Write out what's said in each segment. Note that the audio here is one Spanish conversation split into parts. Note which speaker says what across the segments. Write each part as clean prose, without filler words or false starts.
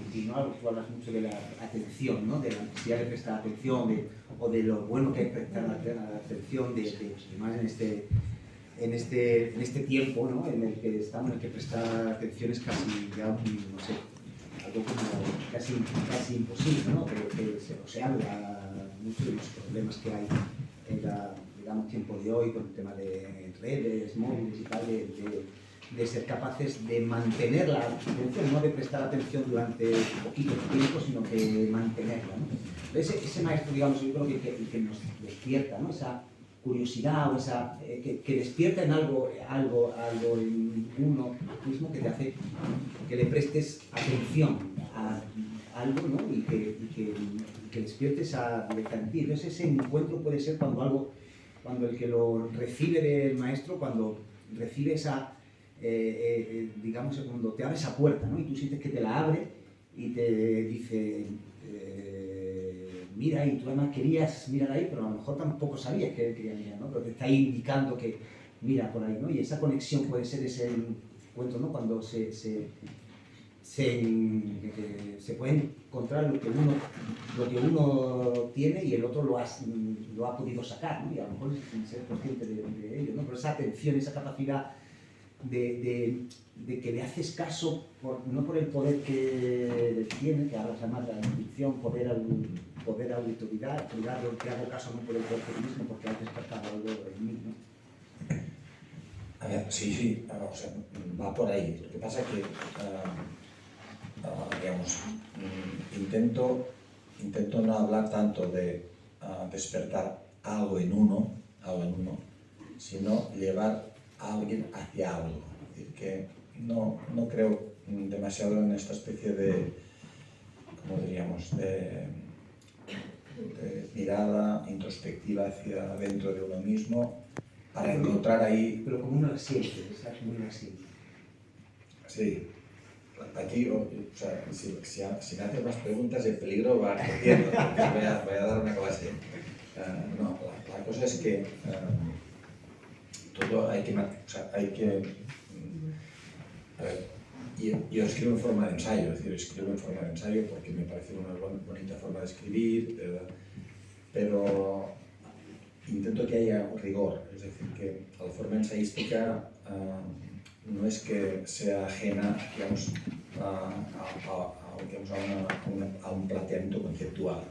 Speaker 1: contigo, ¿no? Tú hablas mucho de la atención, ¿no? De la necesidad de prestar atención, o de lo bueno que es prestar atención, además en este tiempo, ¿no? En el que estamos, en el que prestar atención es casi ya, no sé, algo como casi imposible, ¿no? Pero que se habla mucho de los problemas que hay en la, digamos, tiempo de hoy con el tema de redes, móviles y tal, de ser capaces de mantener la atención, no de prestar atención durante poquito tiempo, sino que mantenerla, ¿no? Ese maestro, digamos, yo creo que nos despierta, ¿no? Esa curiosidad, o esa, que despierta en algo en uno mismo que te hace que le prestes atención a algo, ¿no? y que despiertes a ti. Entonces ese encuentro puede ser cuando el que lo recibe del maestro, cuando recibe esa, digamos, cuando te abre esa puerta, ¿no? Y tú sientes que te la abre y te dice, mira ahí, tú además querías mirar ahí, pero a lo mejor tampoco sabías que él quería mirar, ¿no? Pero te está indicando que mira por ahí, ¿no? Y esa conexión puede ser ese encuentro, ¿no? Cuando se puede encontrar lo que uno tiene y el otro lo ha podido sacar, ¿no? Y a lo mejor sin ser consciente de ello, ¿no? Pero esa atención, esa capacidad de que le haces caso, no por el poder que tiene, que ahora se llama la intuición, poder autoridad, que hago caso no por el poder que mismo, porque has despertado algo en mí, ¿no?
Speaker 2: A ver, sí, o sea, va por ahí. Lo que pasa es que, digamos, intento no hablar tanto de despertar algo en uno, sino llevar a alguien hacia algo. Es decir, que no creo demasiado en esta especie de, ¿cómo diríamos?, de mirada introspectiva hacia dentro de uno mismo para encontrar ahí...
Speaker 1: Pero como uno la siente, ¿sabes? Como uno la siente.
Speaker 2: Sí. Aquí, o sea, si me haces más preguntas, el peligro va creciendo, porque voy a dar una clase. No, la cosa es que todo hay que... A ver, yo escribo en forma de ensayo, es decir, escribo en forma de ensayo porque me parece una bonita forma de escribir, pero intento que haya rigor, es decir, que la forma ensayística no es que sea ajena, digamos, a un planteamiento conceptual.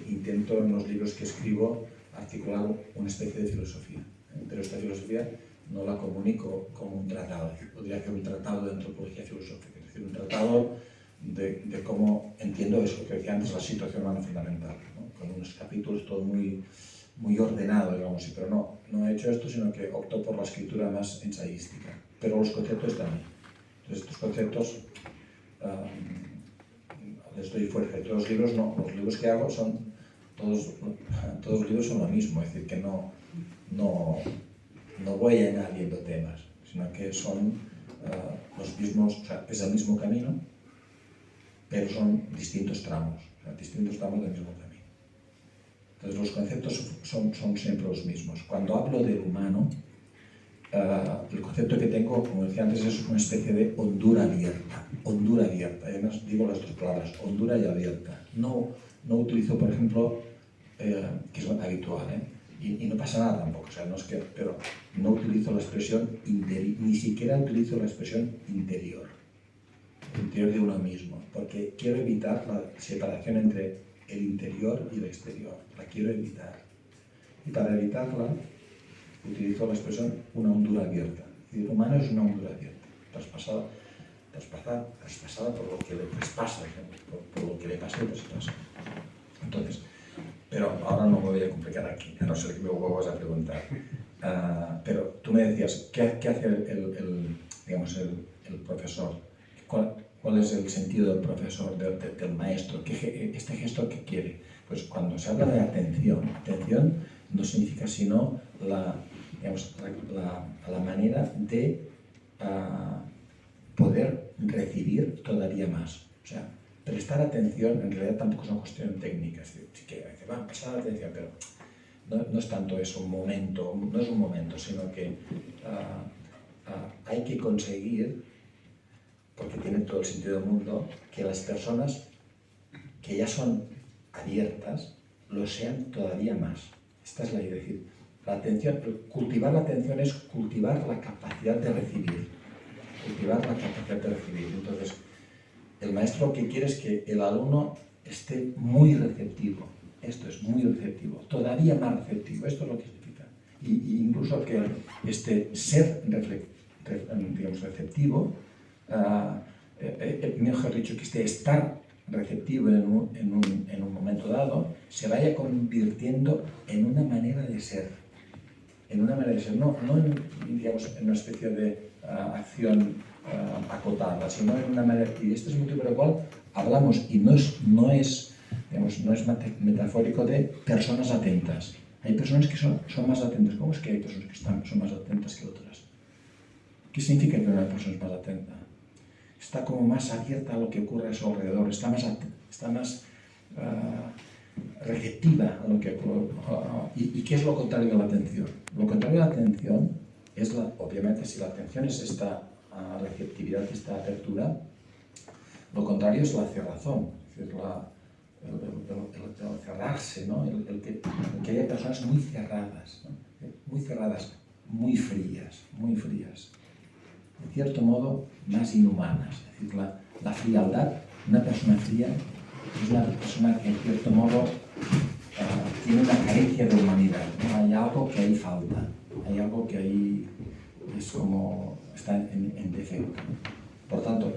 Speaker 2: Intento en los libros que escribo articular una especie de filosofía, pero esta filosofía no la comunico como un tratado. Podría hacer un tratado de antropología filosófica, es decir, un tratado de cómo entiendo eso que decía antes, la situación humana fundamental, ¿no? Con unos capítulos todo muy ordenado, digamos, pero no he hecho esto, sino que opto por la escritura más ensayística, pero los conceptos también. Entonces, estos conceptos les doy fuerza. Y todos los libros no, los libros que hago son, todos los libros son lo mismo, es decir, que no voy añadiendo temas, sino que son los mismos, o sea, es el mismo camino, pero son distintos tramos del mismo camino. Entonces los conceptos son siempre los mismos. Cuando hablo del humano, el concepto que tengo, como decía antes, es una especie de hondura abierta. Además digo las dos palabras, hondura y abierta. No utilizo, por ejemplo, que es habitual, y no pasa nada tampoco, o sea, no es que, pero no utilizo la expresión interior, ni siquiera utilizo la expresión interior de uno mismo, porque quiero evitar la separación entre el interior y el exterior, la quiero evitar. Y para evitarla, utilizo la expresión una hondura abierta. El humano es una hondura abierta, traspasada por lo que le traspasa, por lo que le pasa y traspasa. Entonces, pero ahora no me voy a complicar aquí, a no ser que me vuelvas a preguntar. Pero tú me decías, ¿qué hace el profesor? ¿Cuál es el sentido del profesor, del maestro? ¿Este gesto qué quiere? Pues cuando se habla de atención no significa sino la manera de poder recibir todavía más. O sea, prestar atención en realidad tampoco es una cuestión técnica. Es decir, sí que va a prestar atención, pero no es tanto eso, no es un momento, sino que hay que conseguir porque tiene todo el sentido del mundo, que las personas que ya son abiertas lo sean todavía más. Esta es la idea. Es decir, la atención, cultivar la atención es cultivar la capacidad de recibir. Cultivar la capacidad de recibir. Entonces, el maestro lo que quiere es que el alumno esté muy receptivo. Esto es muy receptivo, todavía más receptivo. Esto es lo que significa. Y incluso que ser digamos, receptivo, mejor dicho, que estar receptivo en un momento dado, se vaya convirtiendo en una manera de ser. En una manera de ser, no digamos, en una especie de acción acotada, sino en una manera. Y este es el motivo por el cual hablamos, y no es metafórico, de personas atentas. Hay personas que son más atentas. ¿Cómo es que hay personas que son más atentas que otras? ¿Qué significa que una persona es más atenta? Está como más abierta a lo que ocurre a su alrededor, está más receptiva a lo que ocurre. ¿Y qué es lo contrario de la atención? Lo contrario de la atención es, obviamente, si la atención es esta receptividad, esta apertura, lo contrario es la cerrazón, es decir, el cerrarse, ¿no? El que haya personas muy cerradas, ¿no? Muy frías, de cierto modo más inhumanas. Es decir, la frialdad, una persona fría es una persona que en cierto modo tiene una carencia de humanidad, ¿no? Hay algo que ahí falta, hay algo que ahí es como está en defecto. Por tanto,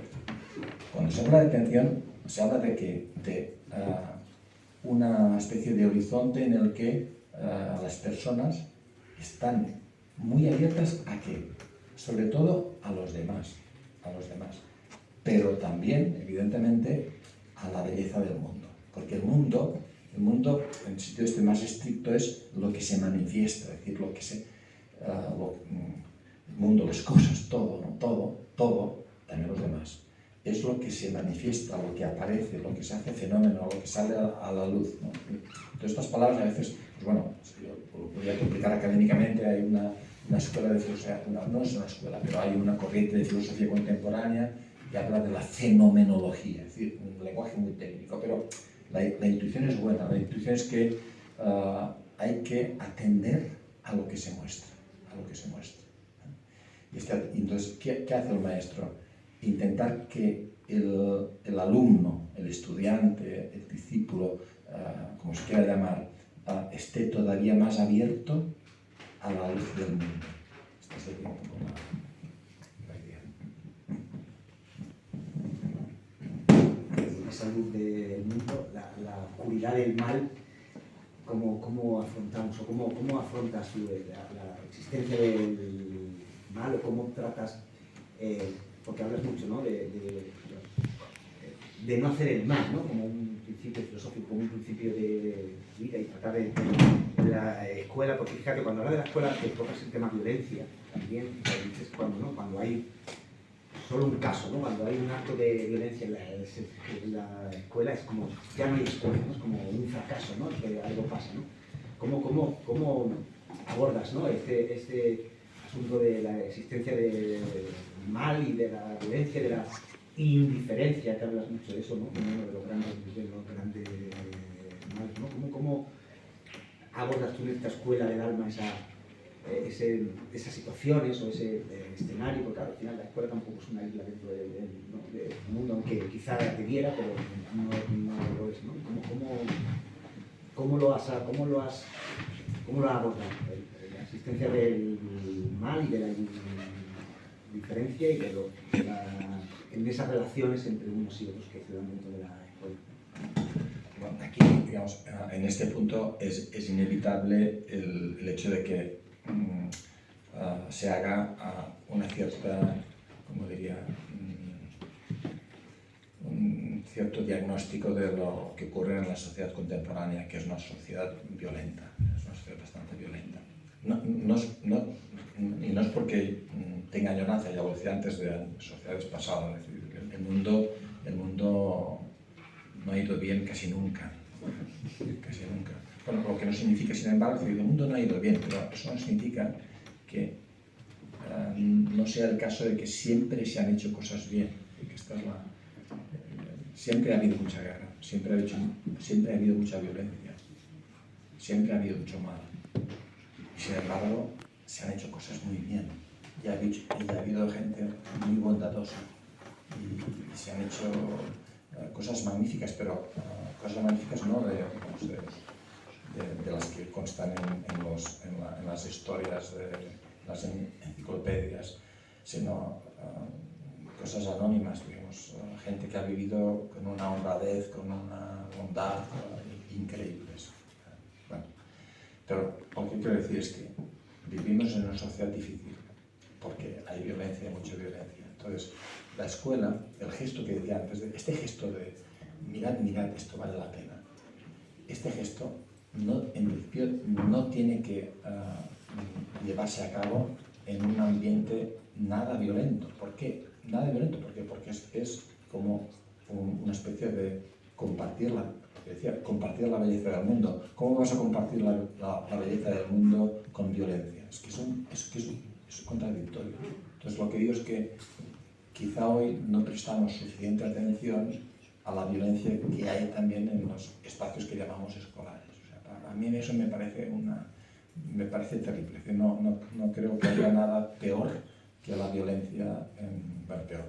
Speaker 2: cuando se habla de atención, se habla de una especie de horizonte en el que las personas están muy abiertas ¿a qué? Sobre todo a los demás, pero también, evidentemente, a la belleza del mundo, porque el mundo en el sitio este más estricto es lo que se manifiesta, es decir, el mundo, las cosas, todo, ¿no? todo, también los demás, es lo que se manifiesta, lo que aparece, lo que se hace fenómeno, lo que sale a la luz, ¿no? Entonces, estas palabras a veces, pues bueno, lo podría complicar académicamente. Hay una escuela de filosofía, no es una escuela, pero hay una corriente de filosofía contemporánea que habla de la fenomenología, es decir, un lenguaje muy técnico, pero la intuición es buena. La intuición es que hay que atender a lo que se muestra, Entonces, ¿qué hace el maestro? Intentar que el alumno, el estudiante, el discípulo, como se quiera llamar, esté todavía más abierto a la luz del mundo. Esta sería un poco la idea.
Speaker 1: Esa luz del mundo, la oscuridad del mal, ¿cómo afrontamos o cómo afrontas la existencia del mal o cómo tratas, porque hablas mucho, ¿no? de no hacer el mal, ¿no? Como un principio filosófico, como un principio de vida, y tratar de la escuela, porque fíjate, cuando hablas de la escuela te tocas el tema violencia también, dices cuando hay solo un caso, ¿no? Cuando hay un acto de violencia en la escuela es como, ya no hay escuela, ¿no? Es como un fracaso, ¿no? Que algo pasa, ¿no? ¿Cómo abordas, ¿no? este asunto de la existencia del mal y de la violencia, de la indiferencia, que hablas mucho de eso, ¿no? Como uno de los grandes males, ¿no? ¿Cómo abordas tú en esta escuela del alma esas situaciones o ese escenario? Porque claro, al final la escuela tampoco es una isla dentro del mundo, aunque quizá debiera, pero no lo es, ¿no? ¿Cómo lo has abordado? La existencia del mal y de la diferencia y en esas relaciones entre unos y otros que se dan dentro de la escuela.
Speaker 2: Bueno, aquí, digamos, en este punto es inevitable el hecho de que se haga una cierta, como diría, un cierto diagnóstico de lo que ocurre en la sociedad contemporánea, que es una sociedad violenta, es una sociedad bastante violenta. Y no es porque tenga añoranza, ya lo decía antes, de sociedades pasadas, es decir, el mundo no ha ido bien casi nunca. Bueno, lo que no significa, sin embargo, que el mundo no ha ido bien, pero eso no significa que no sea el caso de que siempre se han hecho cosas bien. que esta es siempre ha habido mucha guerra, siempre ha habido mucha violencia, siempre ha habido mucho mal. Y sin embargo, se han hecho cosas muy bien. Y ha habido gente muy bondadosa. Y se han hecho cosas magníficas, pero cosas magníficas no de las que constan en las historias de las enciclopedias, sino cosas anónimas, digamos, gente que ha vivido con una honradez, con una bondad increíbles. Bueno, pero lo que quiero decir es que vivimos en una sociedad difícil, porque hay violencia, mucha violencia. Entonces, la escuela, el gesto que decía antes, este gesto de mirad, esto vale la pena, este gesto en principio no tiene que llevarse a cabo en un ambiente nada violento. ¿Por qué? Nada violento, ¿por qué? Porque es como una especie de compartir la belleza del mundo. ¿Cómo vas a compartir la belleza del mundo con violencia? Es que es contradictorio. Entonces lo que digo es que quizá hoy no prestamos suficiente atención a la violencia que hay también en los espacios que llamamos escolares. O sea, a mí eso me parece terrible. No creo que haya nada peor que la violencia. Bueno, peor.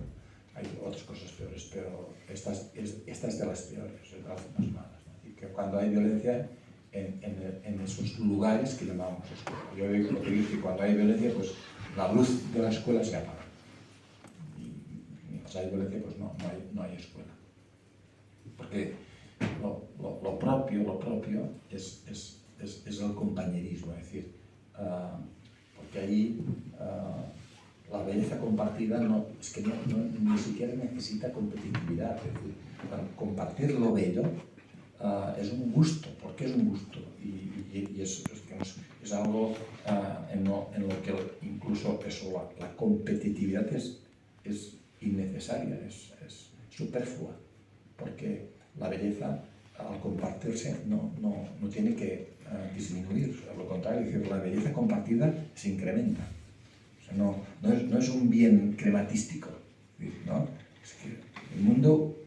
Speaker 2: Hay otras cosas peores, pero esta es de las peores, de las más malas, ¿no? Y que cuando hay violencia en esos lugares que llamamos escuela. Yo lo que digo es que cuando hay violencia, pues la luz de la escuela se apaga. Y mientras hay violencia, pues no hay escuela. Porque lo propio es el compañerismo, es decir, porque allí la belleza compartida ni siquiera necesita competitividad. Es decir, compartir lo bello es un gusto. ¿Por qué es un gusto? Y es algo en lo que incluso la competitividad es innecesaria, es superflua, porque la belleza al compartirse no tiene que disminuir, al lo contrario, es decir, la belleza compartida se incrementa. O sea, no es un bien crematístico, ¿no? Es que el mundo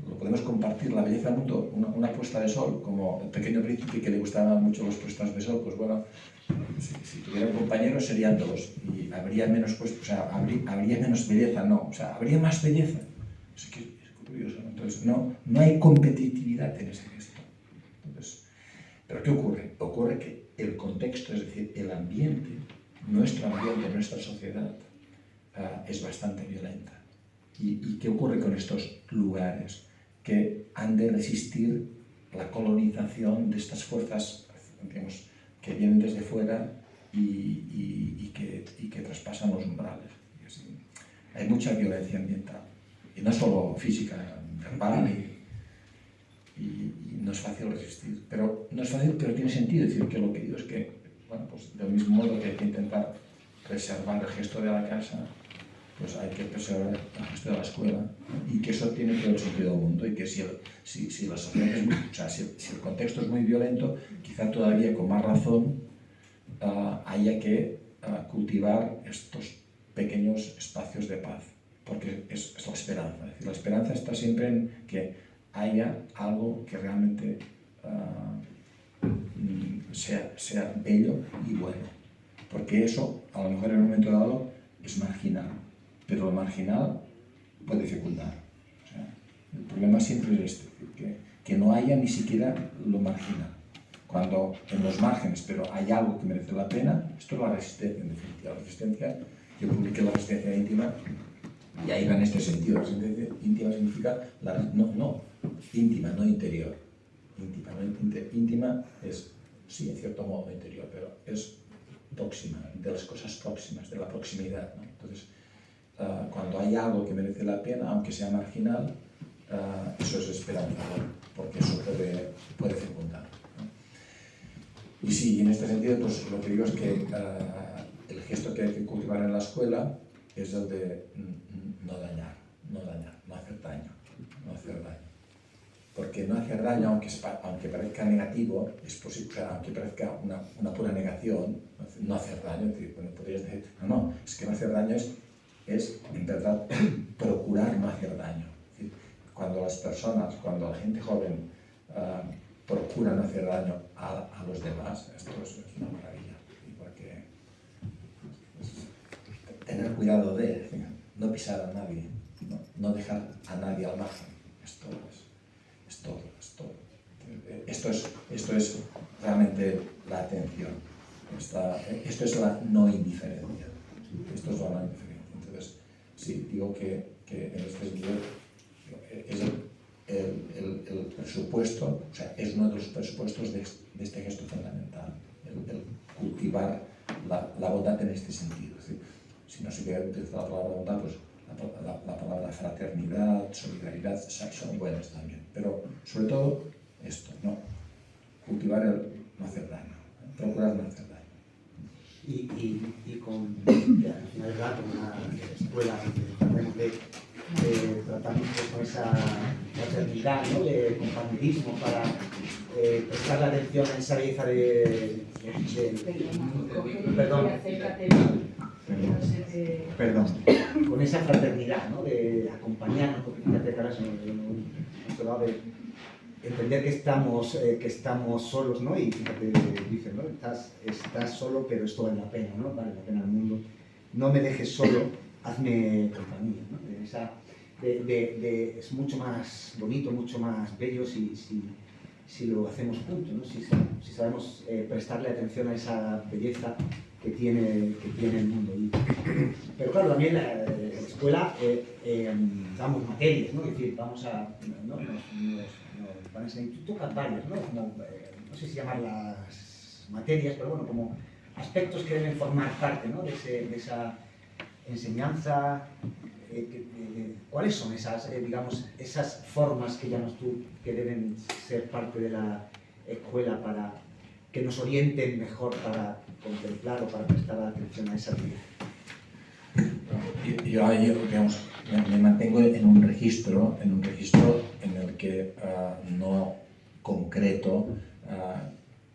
Speaker 2: lo podemos compartir, la belleza del mundo, una puesta de sol, como el Pequeño Príncipe, que le gustaban mucho las puestas de sol, pues bueno, si tuviera un compañero serían dos y habría menos, habría menos belleza, no, o sea, habría más belleza. Es curioso, ¿no? Entonces no hay competitividad en ese gesto. Entonces, ¿pero qué ocurre? Ocurre que el contexto, es decir, el ambiente, nuestra sociedad es bastante violenta. ¿Y qué ocurre con estos lugares que han de resistir la colonización de estas fuerzas, digamos, que vienen desde fuera y que traspasan los umbrales? Hay mucha violencia ambiental, y no solo física, verbal, y no es fácil resistir. Pero no es fácil, pero tiene sentido. Es decir, que lo que digo es que, bueno, pues del mismo modo que hay que intentar preservar el gesto de la casa, pues hay que preservar el gesto de la escuela, y que eso tiene todo el sentido del mundo, y que si la sociedad si el contexto es muy violento, quizá todavía con más razón haya que cultivar estos pequeños espacios de paz, porque es la esperanza. Es decir, la esperanza está siempre en que haya algo que realmente sea bello y bueno, porque eso a lo mejor en un momento dado es marginal, pero lo marginal puede fecundar. O sea, el problema siempre es que no haya ni siquiera lo marginal. Cuando en los márgenes, pero hay algo que merece la pena, esto es la resistencia, en definitiva. La resistencia, yo publiqué la resistencia íntima, y ahí va en este sentido. La resistencia íntima significa, íntima, no interior. Íntima es, sí, en cierto modo interior, pero es próxima, de las cosas próximas, de la proximidad, ¿no? Entonces, cuando hay algo que merece la pena, aunque sea marginal, eso es esperanzador, porque eso puede fecundar, ¿no? Y sí, en este sentido, pues lo que digo es que el gesto que hay que cultivar en la escuela es el de no dañar, no hacer daño. Porque no hacer daño, aunque parezca negativo, es posible, o sea, aunque parezca una pura negación, no hacer daño, es decir, bueno, podrías decir, es que no hacer daño es es, en verdad, procurar no hacer daño. Es decir, cuando la gente joven procura no hacer daño a los demás, esto es una maravilla. Porque tener cuidado de no pisar a nadie, no dejar a nadie al margen. Esto es todo. Esto es realmente la atención. Esto es la no indiferencia. Esto es la no indiferencia. Entonces, sí, digo que en este sentido es el presupuesto, o sea, es uno de los presupuestos de este gesto fundamental, el cultivar la bondad en este sentido. Es decir, si no se quiere utilizar la palabra bondad, pues la palabra fraternidad, solidaridad son buenas también. Pero sobre todo esto, ¿no? Cultivar el no hacer daño, procurar no hacer daño.
Speaker 1: Y con la finalidad, con una escuela donde tratamos con esa fraternidad, ¿no? De compañerismo para prestar la atención a esa belleza perdón, con esa fraternidad, ¿no? De acompañarnos, porque fíjate que ahora hemos hablado de entender que estamos solos, ¿no? Y fíjate, dicen, ¿no? Estás solo, pero esto vale la pena, ¿no? Vale la pena el mundo. No me dejes solo, hazme compañía, ¿no? Es mucho más bonito, mucho más bello si lo hacemos juntos, ¿no? Si sabemos prestarle atención a esa belleza que tiene el mundo. Pero claro, también la escuela damos materias, ¿no? Es decir, vamos a... ¿no? Nos van a enseñar, tú tocas varias, ¿no? Como, no sé si llamarlas materias, pero bueno, como aspectos que deben formar parte, ¿no? de esa enseñanza. ¿Cuáles son esas, digamos, esas formas que llamas tú que deben ser parte de la escuela para que nos orienten mejor para contemplar o para prestar atención a esa vida?
Speaker 2: Yo ahí, digamos, me mantengo en un registro en el que no concreto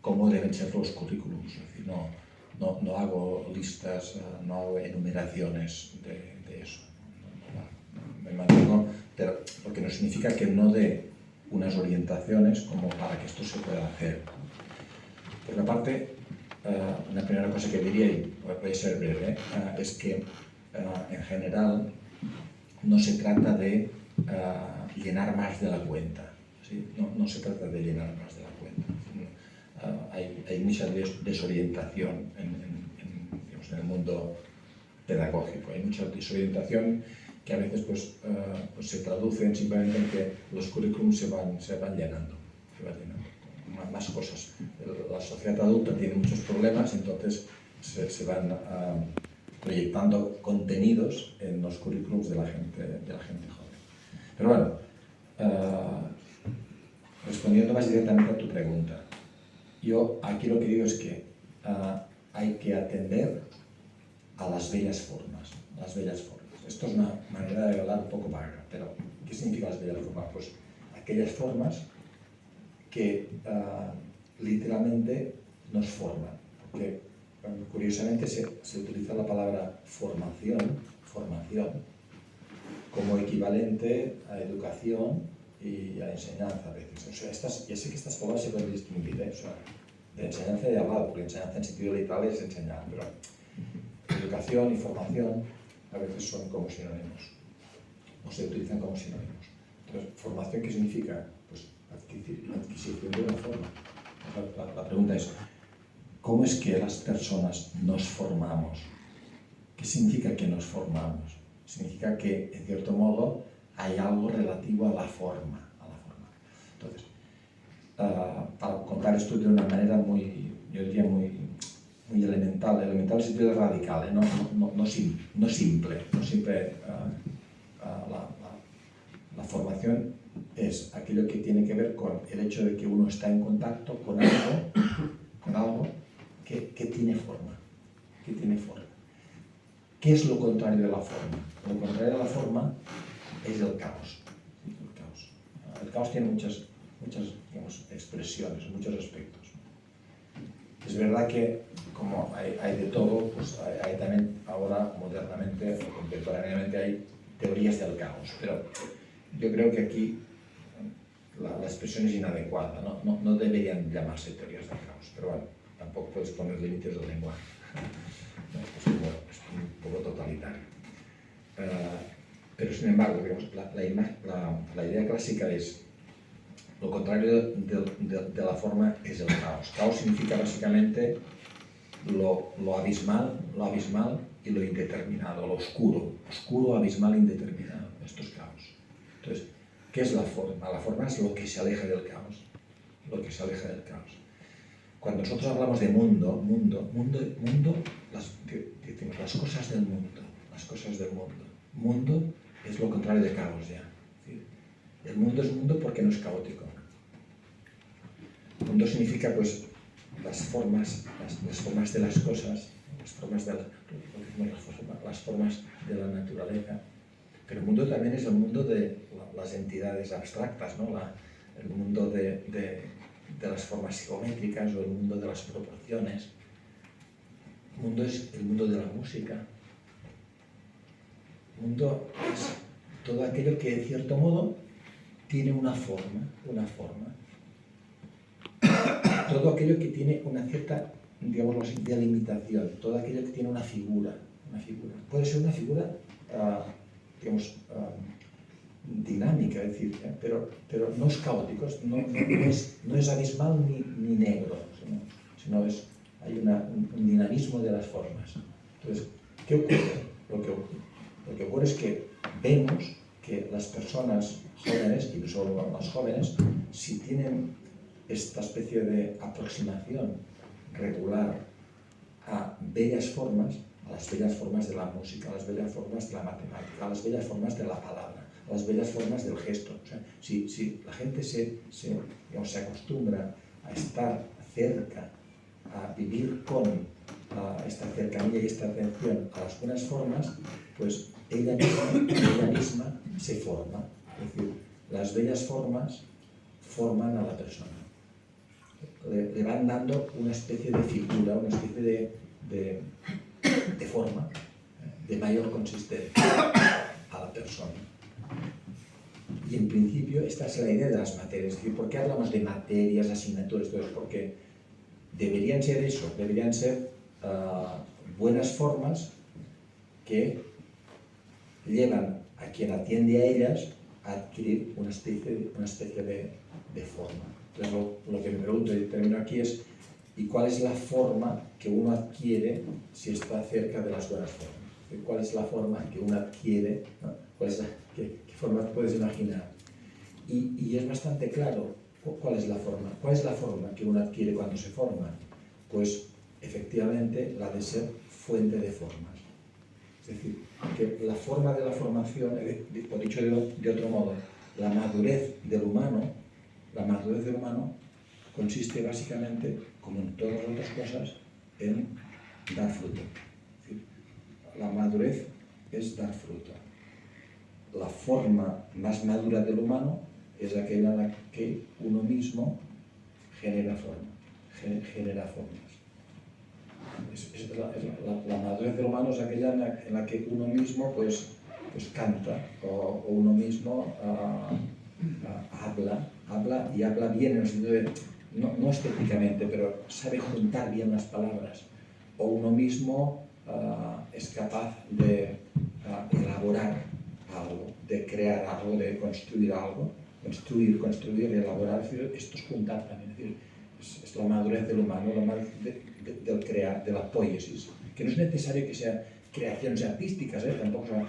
Speaker 2: cómo deben ser los currículums. Es decir, no hago listas, no hago enumeraciones de eso. Me mantengo, pero lo que no significa que no dé unas orientaciones como para que esto se pueda hacer. Por una parte, una primera cosa que diría, y voy a ser breve, es que en general no se trata de llenar más de la cuenta, ¿sí? No se trata de llenar más de la cuenta. Hay mucha desorientación digamos, en el mundo pedagógico, hay mucha desorientación que a veces pues se traducen simplemente en que los currículums se van llenando. Más cosas. La sociedad adulta tiene muchos problemas, entonces se van proyectando contenidos en los currículums de la gente joven. Pero bueno, respondiendo más directamente a tu pregunta, yo aquí lo que digo es que hay que atender a las bellas formas. Esto es una manera de hablar un poco vaga, pero ¿qué significa las bellas formas? Pues aquellas formas que literalmente nos forman, porque curiosamente se utiliza la palabra formación como equivalente a educación y a enseñanza a veces. O sea, ya sé que estas formas se pueden distinguir, o sea, de enseñanza y hablado, porque enseñanza en sentido literal es enseñar, pero educación y formación a veces son como sinónimos, o se utilizan como sinónimos. Entonces, ¿formación qué significa? Pues adquisición de una forma. La pregunta es, ¿cómo es que las personas nos formamos? ¿Qué significa que nos formamos? Significa que, en cierto modo, hay algo relativo a la forma. Entonces, para contar esto de una manera yo diría muy elemental en el sentido radical, no simple. La formación es aquello que tiene que ver con el hecho de que uno está en contacto con algo que tiene forma. ¿Qué es lo contrario de la forma? Lo contrario de la forma es el caos. El caos tiene muchas digamos, expresiones, muchos aspectos. Es verdad que como hay de todo, pues hay también ahora modernamente o contemporáneamente hay teorías del caos, pero yo creo que aquí la expresión es inadecuada, no deberían llamarse teorías del caos, pero bueno, tampoco puedes poner límites del lenguaje, es un poco totalitario. Pero sin embargo, digamos, la idea clásica es lo contrario de la forma es el caos. Caos significa básicamente lo abismal y lo indeterminado, lo oscuro, abismal, indeterminado. Esto es caos. Entonces, ¿qué es la forma? La forma es lo que se aleja del caos. Lo que se aleja del caos. Cuando nosotros hablamos de mundo, decimos las cosas del mundo, las cosas del mundo. Mundo es lo contrario de caos ya. El mundo es mundo porque no es caótico. Mundo significa pues las formas de las cosas, las formas de la naturaleza. Pero el mundo también es el mundo de las entidades abstractas, ¿no? El mundo de las formas geométricas o el mundo de las proporciones. El mundo es el mundo de la música. El mundo es todo aquello que, de cierto modo, tiene una forma. Todo aquello que tiene una cierta, digámoslo así, delimitación, todo aquello que tiene una figura. Puede ser una figura, dinámica, es decir, pero no es caótico, no es abismal ni negro, sino hay un dinamismo de las formas. Entonces, ¿qué ocurre? Lo que ocurre es que vemos que las personas jóvenes, y no solo las jóvenes, si tienen esta especie de aproximación regular a bellas formas, a las bellas formas de la música, a las bellas formas de la matemática, a las bellas formas de la palabra, a las bellas formas del gesto. O sea, si la gente se acostumbra a estar cerca, a vivir con esta cercanía y esta atención a las buenas formas, pues ella misma se forma. Es decir, las bellas formas forman a la persona. Le van dando una especie de figura, una especie de forma, de mayor consistencia a la persona. Y en principio esta es la idea de las materias. Es decir, ¿por qué hablamos de materias, asignaturas? Entonces, porque deberían ser eso, deberían ser buenas formas que llevan a quien atiende a ellas a adquirir una especie de forma. Entonces, lo que me pregunto y termino aquí es, ¿y cuál es la forma que uno adquiere si está cerca de las buenas formas? ¿Cuál es la forma que uno adquiere? ¿No? ¿Qué forma puedes imaginar? Y es bastante claro cuál es la forma. ¿Cuál es la forma que uno adquiere cuando se forma? Pues, efectivamente, la de ser fuente de formas. Es decir, que la forma de la formación, o dicho de otro modo, la madurez del humano consiste básicamente, como en todas las otras cosas, en dar fruto. Es decir, la madurez es dar fruto. La forma más madura del humano es aquella en la que uno mismo genera formas. La madurez del humano es aquella en la que uno mismo pues canta o uno mismo habla y habla bien en el sentido de, no estéticamente, pero sabe juntar bien las palabras, o uno mismo es capaz de elaborar algo, de crear algo, de construir algo, construir, elaborar. Es decir, esto es juntar también, es decir, es la madurez del humano, la madurez del crear, de la poiesis, que no es necesario que sean creaciones artísticas, tampoco son,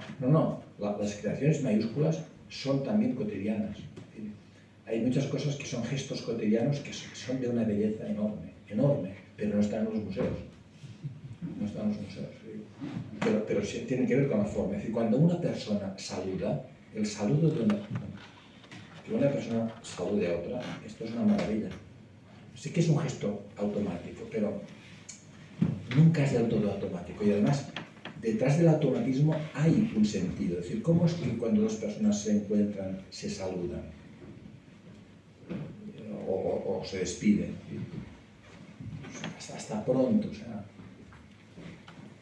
Speaker 2: las creaciones mayúsculas son también cotidianas. Hay muchas cosas que son gestos cotidianos que son de una belleza enorme, pero no están en los museos. Pero sí tienen que ver con la forma. Es decir, cuando una persona saluda, el saludo que una persona salude a otra, esto es una maravilla. Sí que es un gesto automático, pero nunca es del todo automático. Y además, detrás del automatismo hay un sentido. Es decir, ¿cómo es que cuando dos personas se encuentran, se saludan? O se despiden. Hasta pronto. O sea,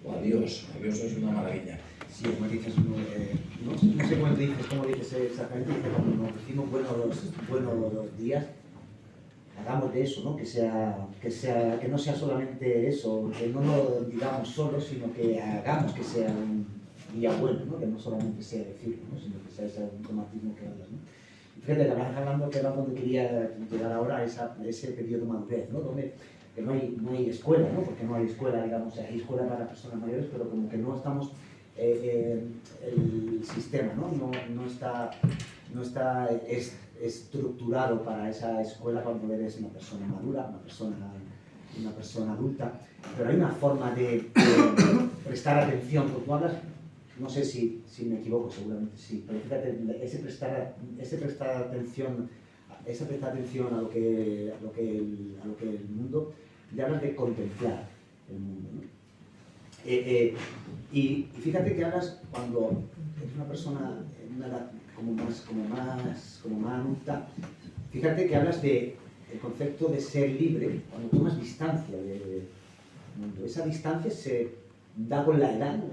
Speaker 2: o a Dios. A Dios es una maravilla.
Speaker 1: Sí, como dices, no sé cómo dices exactamente, dice, cuando nos decimos buenos los días, hagamos de eso, ¿no? Que no sea solamente eso, que no lo digamos solo, sino que hagamos que sea un día bueno, ¿no? Que no solamente sea decirlo, ¿no? Sino que sea ese automatismo que hablas, ¿no? Fíjate, que vas hablando que era donde quería llegar ahora, ese periodo de madurez, ¿no? Donde que no hay escuela, ¿no? Porque no hay escuela, digamos, hay escuela para personas mayores, pero como que no estamos, el sistema, ¿no? No está estructurado para esa escuela cuando eres una persona madura, una persona adulta, pero hay una forma de prestar atención, porque tú hablas, no sé si me equivoco, seguramente sí, pero fíjate, ese prestar atención a lo que el mundo, ya hablas de contemplar el mundo, ¿no? Y fíjate que hablas cuando eres una persona en una edad como más adulta, fíjate que hablas del concepto de ser libre cuando tomas distancia del mundo. Esa distancia se da con la edad, ¿no?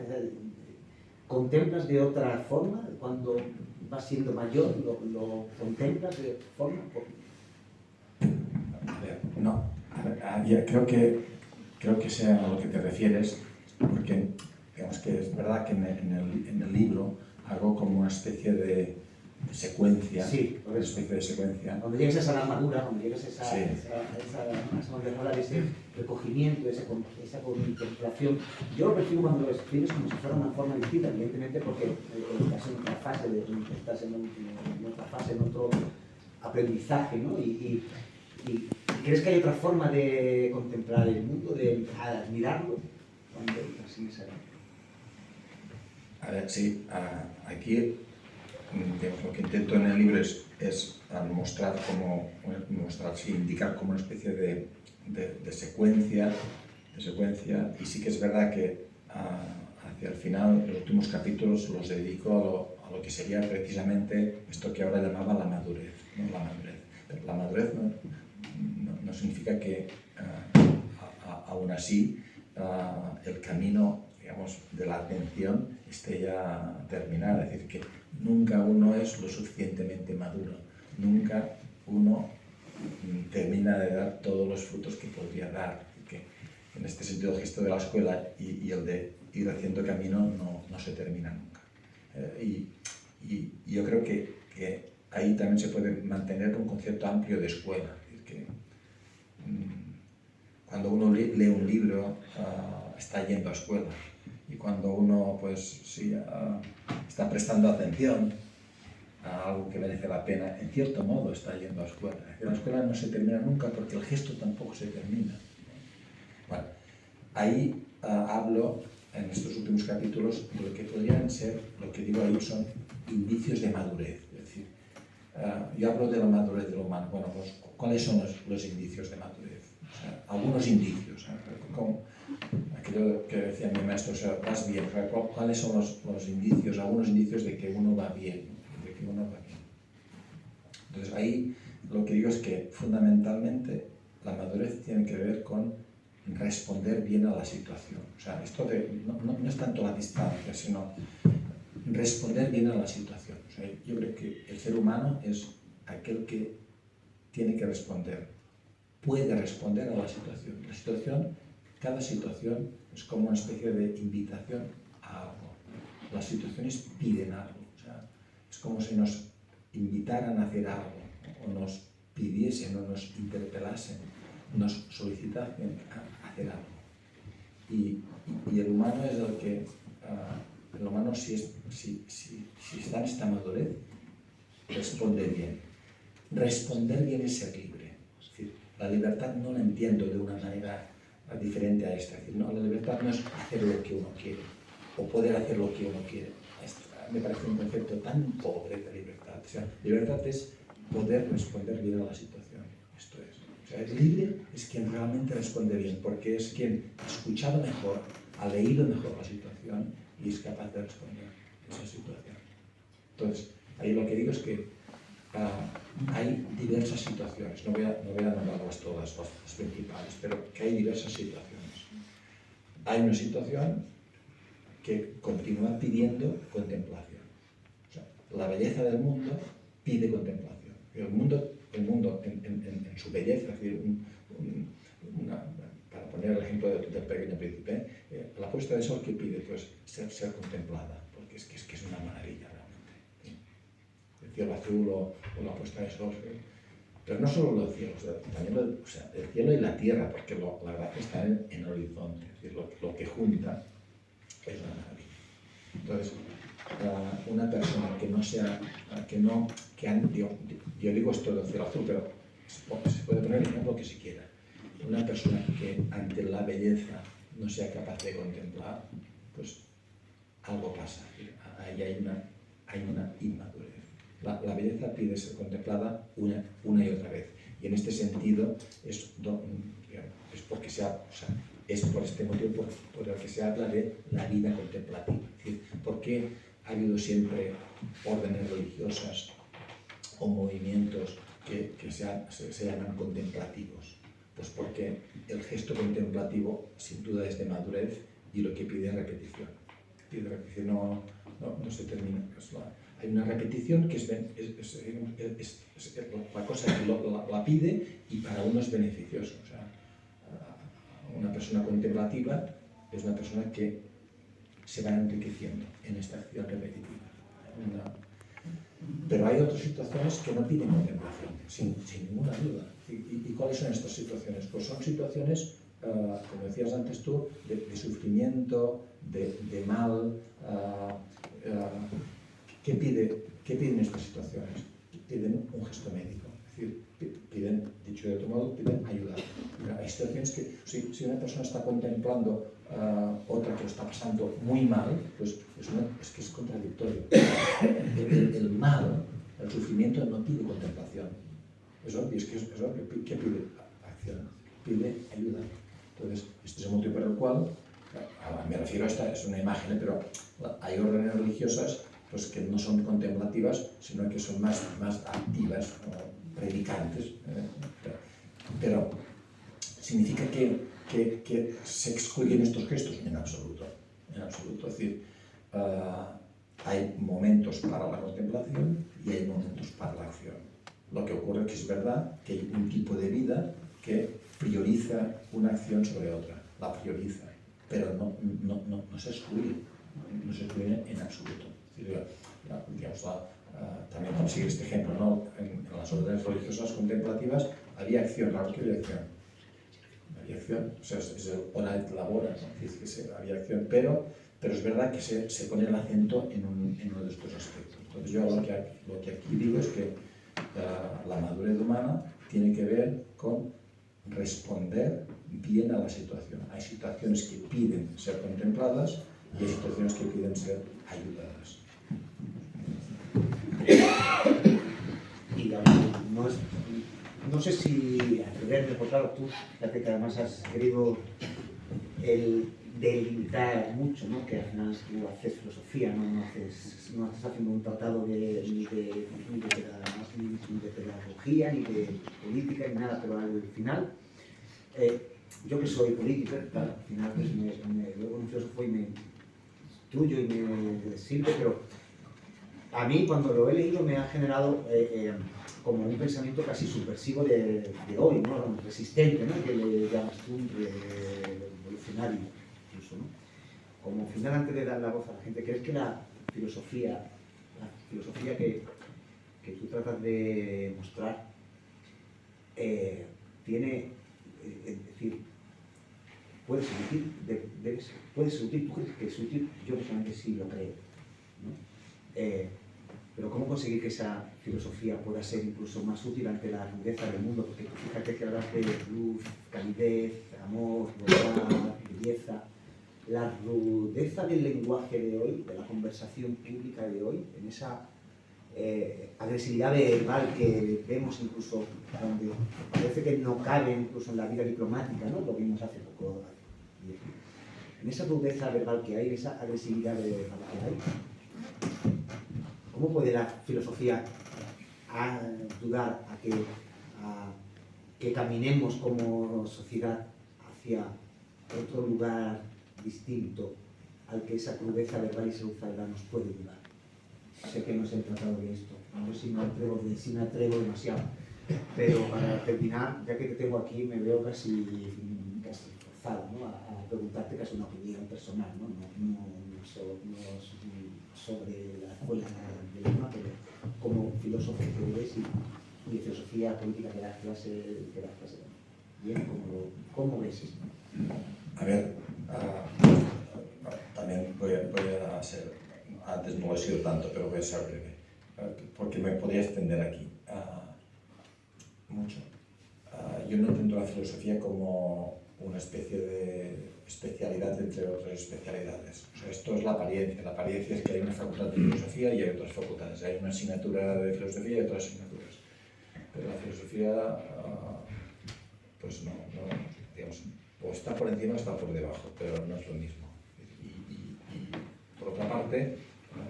Speaker 1: ¿Contemplas de otra forma? Cuando vas siendo mayor, ¿lo contemplas de otra forma?
Speaker 2: No, creo que sé a lo que te refieres, porque digamos que es verdad que en el libro hago como una especie de secuencia.
Speaker 1: Sí,
Speaker 2: una especie de secuencia.
Speaker 1: Cuando llegues a esa edad madura, cuando llegues a ese recogimiento, esa contemplación, yo lo percibo cuando lo escribes como si fuera una forma distinta, evidentemente porque estás en otra fase, estás en otra fase, en otro aprendizaje, ¿no? Y ¿crees que hay otra forma de contemplar el mundo, de admirarlo cuando estás en esa edad?
Speaker 2: A ver, sí, aquí digamos, lo que intento en el libro es mostrar indicar como una especie de secuencia, y sí que es verdad que hacia el final, los últimos capítulos los dedico a lo que sería precisamente esto que ahora llamaba la madurez, ¿no? La madurez. Pero la madurez no significa que aún así el camino, digamos, de la atención esté ya terminado, es decir, que nunca uno es lo suficientemente maduro, nunca uno termina de dar todos los frutos que podría dar, que en este sentido el gesto de la escuela y el de ir haciendo camino no se termina nunca. Y yo creo que ahí también se puede mantener un concepto amplio de escuela, es decir, que cuando uno lee un libro está yendo a escuela, y cuando uno pues sí, está prestando atención a algo que merece la pena, en cierto modo está yendo a escuela. La escuela no se termina nunca porque el gesto tampoco se termina. Bueno, ahí hablo en estos últimos capítulos de lo que podrían ser, lo que digo ahí son indicios de madurez. Es decir, yo hablo de la madurez del humano. Bueno, pues, ¿cuáles son los indicios de madurez? O sea, algunos indicios, como aquello que decía mi maestro, o sea, vas bien. ¿Cuáles son los indicios, algunos indicios de que uno va bien? Entonces ahí lo que digo es que fundamentalmente la madurez tiene que ver con responder bien a la situación. O sea, esto no es tanto la distancia, sino responder bien a la situación. O sea, yo creo que el ser humano es aquel que tiene que responder, puede responder a la situación. Cada situación es como una especie de invitación a algo. Las situaciones piden algo. O sea, es como si nos invitaran a hacer algo, o nos pidiesen, o nos interpelasen, nos solicitasen a hacer algo. Y el humano es el que, el humano si está en esta madurez, responde bien. Responder bien es ser libre. Es decir, la libertad no la entiendo de una manera diferente a esta. Es decir, no, la libertad no es hacer lo que uno quiere, o poder hacer lo que uno quiere. Me parece un concepto tan pobre de libertad. O sea, libertad es poder responder bien a la situación. Esto es. O sea, el libre es quien realmente responde bien, porque es quien ha escuchado mejor, ha leído mejor la situación y es capaz de responder a esa situación. Entonces, ahí lo que digo es que hay diversas situaciones. No voy a nombrarlas todas, las principales, pero que hay diversas situaciones. Hay una situación que continúa pidiendo contemplación. O sea, la belleza del mundo pide contemplación. El mundo en su belleza, es decir, para poner el ejemplo del Pequeño Príncipe, la puesta de sol que pide, pues ser contemplada, porque es que es una maravilla realmente. ¿Sí? El cielo azul o la puesta de sol. ¿Sí? Pero no solo los cielos, también el cielo y la tierra, porque la gracia está en el horizonte, es decir, lo que junta es una maravilla. Entonces, una persona que no sea, yo digo esto del cielo azul, pero se puede poner el ejemplo que se quiera. Una persona que ante la belleza no sea capaz de contemplar, pues algo pasa, ahí hay una inmadurez. La belleza pide ser contemplada una y otra vez. Y en este sentido es porque es por este motivo por el que se habla de la vida contemplativa. Es decir, ¿por qué ha habido siempre órdenes religiosas o movimientos que se llaman contemplativos? Pues porque el gesto contemplativo sin duda es de madurez y lo que pide es repetición. Pide repetición, no se termina. Hay una repetición que es la cosa que la pide y para uno es beneficioso. O sea, una persona contemplativa es una persona que se va enriqueciendo en esta acción repetitiva. Pero hay otras situaciones que no piden contemplación, sin ninguna duda. ¿Y cuáles son estas situaciones? Pues son situaciones, como decías antes tú, de sufrimiento, de mal. ¿Qué piden estas situaciones? Piden un gesto médico. Es decir, piden, dicho de otro modo, piden ayuda. Hay situaciones que, si una persona está contemplando otra que lo está pasando muy mal, pues es que es contradictorio. El mal, el sufrimiento no pide contemplación. Es obvio, es obvio. ¿Qué pide? Acción. Pide ayuda. Entonces, este es el motivo por el cual, me refiero a esta, es una imagen, pero hay órdenes religiosas pues, que no son contemplativas, sino que son más activas, predicantes. Pero significa que se excluyen estos gestos en absoluto. Es decir, hay momentos para la contemplación y hay momentos para la acción. Lo que ocurre es que es verdad que hay un tipo de vida que prioriza una acción sobre otra, la prioriza, pero no se excluye, no se excluye en absoluto. Es decir, también conseguir este ejemplo, ¿no? En las órdenes religiosas contemplativas había acción, claro que había acción. Había acción, o sea, es el hora et labora, ¿no? Es que había acción, pero es verdad que se pone el acento en uno de estos aspectos. Entonces yo lo que aquí digo es que la madurez humana tiene que ver con responder bien a la situación. Hay situaciones que piden ser contempladas y hay situaciones que piden ser ayudadas.
Speaker 1: Y no sé si atreverme, porque claro, tú, fíjate que además has querido el delimitar mucho, ¿no? Que al final tú haces filosofía, no estás haciendo un tratado ni de pedagogía, ni de política, ni nada, pero al final, yo que soy político, claro, al final pues luego un filósofo y me instruyo y me sirve, pero a mí cuando lo he leído me ha generado como un pensamiento casi subversivo de hoy, ¿no? Resistente, ¿no? Que le llamas tú revolucionario, incluso, ¿no? Como final, antes de dar la voz a la gente, ¿crees que la filosofía que tú tratas de mostrar tiene, es decir, puede ser útil? ¿Puede ser útil? ¿Tú crees que es útil? Yo personalmente sí lo creo, ¿no? Pero ¿cómo conseguir que esa filosofía pueda ser incluso más útil ante la rudeza del mundo? Porque tú fíjate que hablas de luz, calidez, amor, bondad, belleza. La rudeza del lenguaje de hoy, de la conversación pública de hoy, en esa agresividad verbal que vemos incluso donde parece que no cabe incluso en la vida diplomática, ¿no? Lo vimos hace poco. En esa rudeza verbal que hay, esa agresividad verbal que hay, ¿cómo puede la filosofía ayudar a que caminemos como sociedad hacia otro lugar distinto al que esa crudeza verbal y salud nos puede llevar. Sé que no es el tratado de esto, no sé si me atrevo demasiado, pero para terminar, ya que te tengo aquí, me veo casi forzado, ¿no? a preguntarte casi una opinión personal, no sobre la escuela de Lima, pero como filósofo que eres y de filosofía política que das clase. Bien, ¿cómo ves esto?
Speaker 2: A ver, también voy a ser, antes no he sido tanto, pero voy a ser breve, porque me podría extender aquí mucho. Yo no entiendo la filosofía como una especie de especialidad entre otras especialidades. O sea, esto es la apariencia. La apariencia es que hay una facultad de filosofía y hay otras facultades. Hay una asignatura de filosofía y otras asignaturas. Pero la filosofía, pues no, digamos, o está por encima o está por debajo, pero no es lo mismo. Y por otra parte,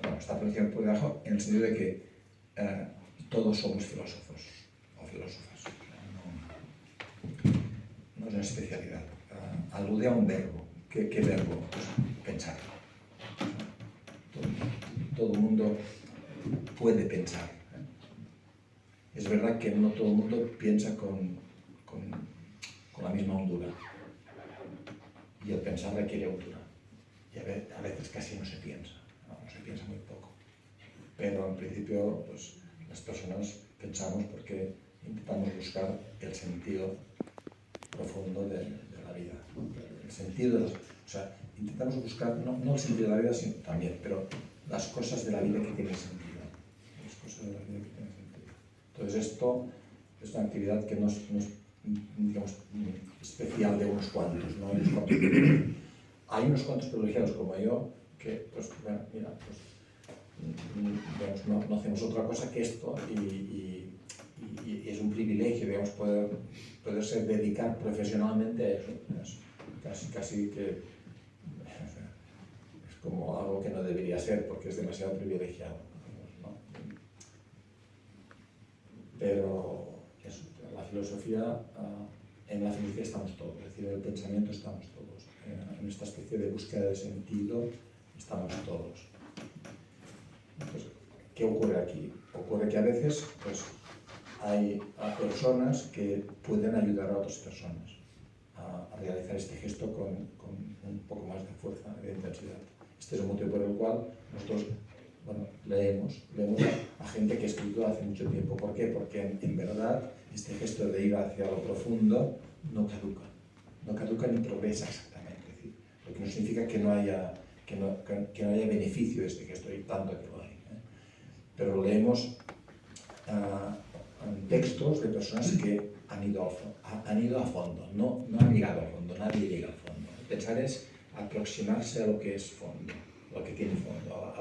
Speaker 2: bueno, está por encima o por debajo en el sentido de que todos somos filósofos o filósofas. No es una especialidad. Alude a un verbo. ¿Qué verbo? Pues pensar. Todo el mundo puede pensar. Es verdad que no todo el mundo piensa con la misma hondura. Y el pensar requiere hondura. Y a veces casi no se piensa. No se piensa muy poco. Pero en principio, pues, las personas pensamos porque intentamos buscar el sentido profundo de la vida. El sentido, o sea, intentamos buscar, no el sentido de la vida, sino también, pero las cosas de la vida que tienen sentido. Las cosas de la vida que tienen sentido. Entonces esto es una actividad que no es digamos, especial de unos cuantos, ¿no? Hay unos cuantos privilegiados como yo que, pues, bueno, mira, pues, digamos, no hacemos otra cosa que esto y es un privilegio, digamos, poderse dedicar profesionalmente a eso. Casi que es como algo que no debería ser porque es demasiado privilegiado, ¿no? Pero eso, la filosofía, en la filosofía estamos todos, es decir, en el pensamiento estamos todos, en esta especie de búsqueda de sentido estamos todos. Entonces, ¿qué ocurre aquí? Ocurre que a veces, pues, hay personas que pueden ayudar a otras personas a realizar este gesto con un poco más de fuerza, de intensidad. Este es el motivo por el cual nosotros, bueno, leemos a gente que ha escrito hace mucho tiempo. ¿Por qué? Porque en verdad este gesto de ir hacia lo profundo no caduca ni progresa exactamente. Es decir, lo que no significa que no haya beneficio de este gesto, y tanto que lo hay. Pero leemos textos de personas que han ido a fondo, no han llegado a fondo, nadie llega al fondo. Pensar es aproximarse a lo que es fondo, lo que tiene fondo,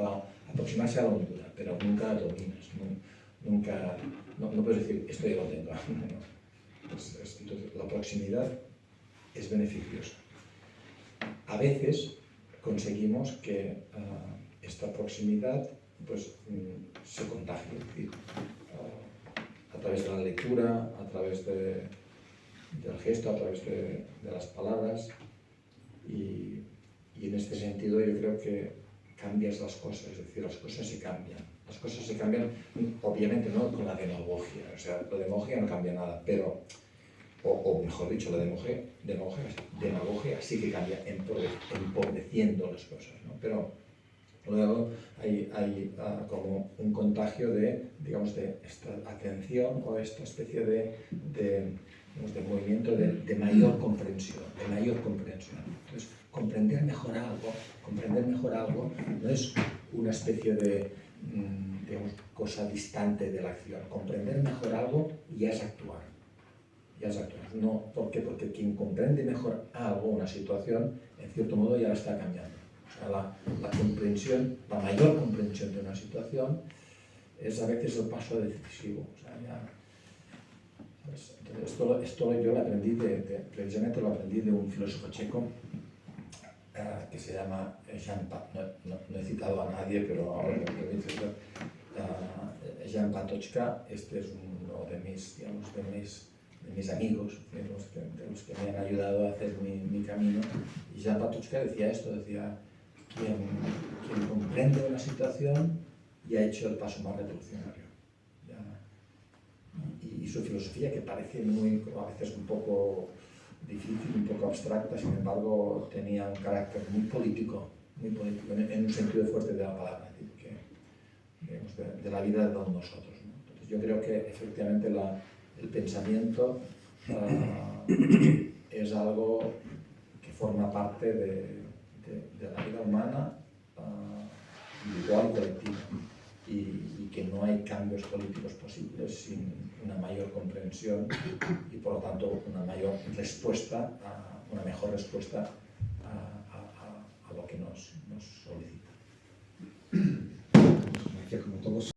Speaker 2: aproximarse a la hondura, pero nunca dominas, no puedes decir, esto ya lo tengo. Entonces, la proximidad es beneficiosa. A veces conseguimos que esta proximidad, pues, se contagie, es decir, a través de la lectura, a través del gesto, a través de las palabras, y en este sentido yo creo que cambias las cosas, es decir, las cosas se cambian. Las cosas se cambian, obviamente no con la demagogia, o sea, la demagogia no cambia nada, pero, o mejor dicho, la demagogia sí que cambia, empobreciendo las cosas, ¿no? Pero luego hay como un contagio de, digamos, de esta atención o esta especie de movimiento de mayor comprensión, Entonces, comprender mejor algo no es una especie de, digamos, cosa distante de la acción. Comprender mejor algo ya es actuar. No, ¿por qué? Porque quien comprende mejor algo, una situación, en cierto modo ya la está cambiando. O sea, la comprensión, la mayor comprensión de una situación es a veces el paso decisivo. O sea, entonces, esto yo lo aprendí precisamente lo aprendí de un filósofo checo que se llama Jan no he citado a nadie, pero ahora lo que dice Jan Patočka. Este es uno de mis amigos, de los que me han ayudado a hacer mi camino. Y Jan Patočka decía esto, decía, quien comprende una situación y ha hecho el paso más revolucionario. Y su filosofía, que parece muy, a veces un poco difícil, un poco abstracta, sin embargo tenía un carácter muy político en un sentido fuerte de la palabra, digamos, de la vida de todos nosotros, ¿no? Entonces yo creo que efectivamente el pensamiento es algo que forma parte de la vida humana, individual y colectiva, y que no hay cambios políticos posibles sin una mayor comprensión y por lo tanto una mayor respuesta, una mejor respuesta a lo que nos solicita.